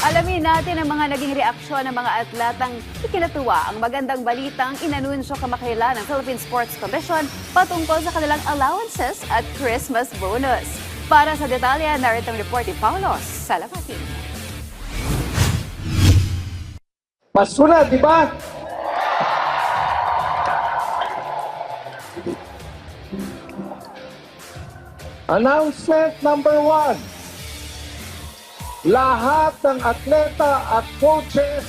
Alamin natin ang mga naging reaksyon ng mga atletang ikinatuwa ang magandang balitang inanunsyo kamakailan ng Philippine Sports Commission patungkol sa kanilang allowances at Christmas bonus. Para sa detalye, narito ang report ni Paulos Salamatin. Pasko na, di ba? Announcement number 1. Lahat ng atleta at coaches,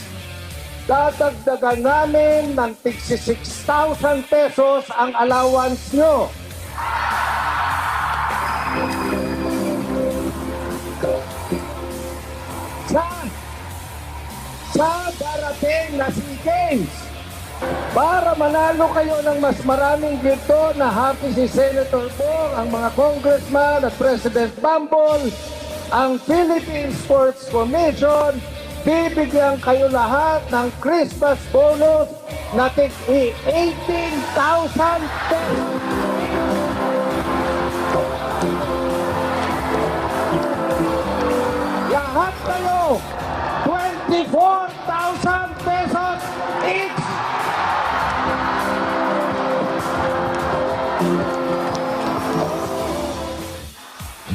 dadagdagan namin ng tig 6,000 pesos ang allowance nyo. Sa darating na SEA Games, para manalo kayo ng mas maraming ginto na happy si Senator Bong, ang mga congressman at President Bambol, ang Philippine Sports Commission, bibigyan kayo lahat ng Christmas bonus na tig 18,000 pesos. Lahat kayo, 24,000 pesos each.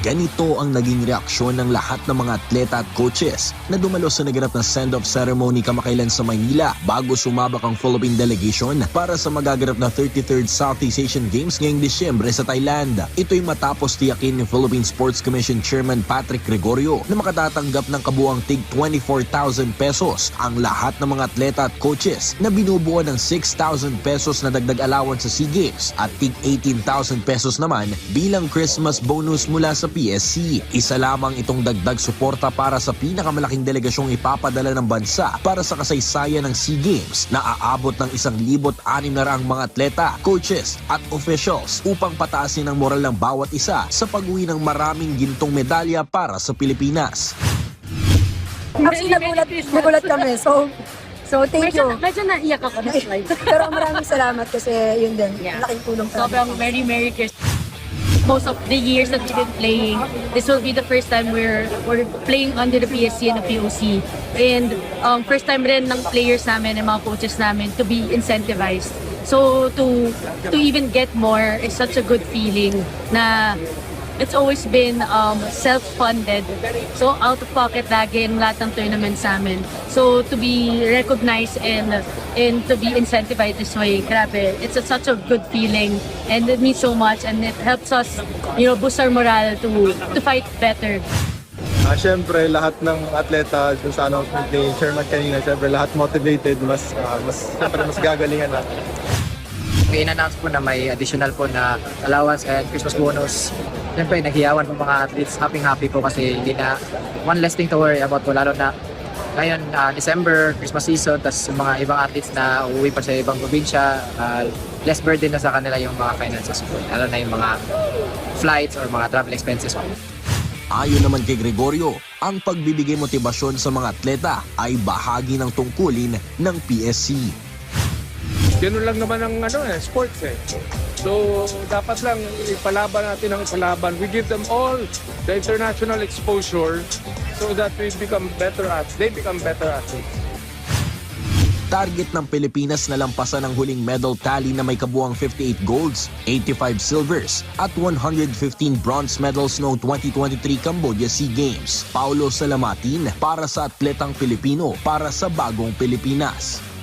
Ganito ang naging reaksyon ng lahat ng mga atleta at coaches na dumalo sa naganap na send-off ceremony kamakailan sa Maynila bago sumabak ang Philippine delegation para sa magaganap na 33rd Southeast Asian Games ngayong Disyembre sa Thailand. Ito'y matapos tiyakin ni Philippine Sports Commission Chairman Patrick Gregorio na makatatanggap ng kabuang tig 24,000 pesos ang lahat ng mga atleta at coaches na binubuo ng 6,000 pesos na dagdag allowance sa SEA Games at tig 18,000 pesos naman bilang Christmas bonus mula sa PSC. Isa lamang itong dagdag suporta para sa pinakamalaking delegasyong ipapadala ng bansa para sa kasaysayan ng SEA Games na aabot ng 1,600 mga atleta, coaches at officials upang pataasin ang moral ng bawat isa sa pag-uwi ng maraming gintong medalya para sa Pilipinas. Actually, nagulat kami. So thank you. Medyo naiyak ako na slide. Pero maraming salamat kasi yun din. Laking tulong sa Sobrang Merry Christmas. Most of the years that we've been playing, this will be the first time we're playing under the PSC and the POC. And first time rin ng players namin and mga coaches namin to be incentivized. So to even get more is such a good feeling na it's always been self-funded. So out of pocket lagi in lahat ng tournaments namin. So to be recognized and to be incentivized this way, grabe, it's such a good feeling and it means so much and it helps us, boost our morale to fight better. Siyempre, lahat ng atleta dun sa announcement ni Chairman kanina, siyempre lahat motivated, mas gagalingan natin. In-announce po na may additional po na allowance and Christmas bonus. Siyempre, naghiyawan po mga athletes. Happy po kasi hindi na one less thing to worry about po. Lalo na ngayon, December, Christmas season, tas mga ibang athletes na uuwi pa sa ibang probinsya, less burden na sa kanila yung mga finances po. Lalo na yung mga flights or mga travel expenses po. Ayon naman kay Gregorio, ang pagbibigay motibasyon sa mga atleta ay bahagi ng tungkulin ng PSC. Ganun lang naman ang sports eh. So, dapat lang ipalaban natin ang ipalaban. We give them all the international exposure so that we become better athletes. They become better athletes. Target ng Pilipinas na lampasan ang huling medal tally na may kabuang 58 golds, 85 silvers at 115 bronze medals noong 2023 Cambodia SEA Games. Paulo Salamatin para sa Atletang Pilipino para sa Bagong Pilipinas.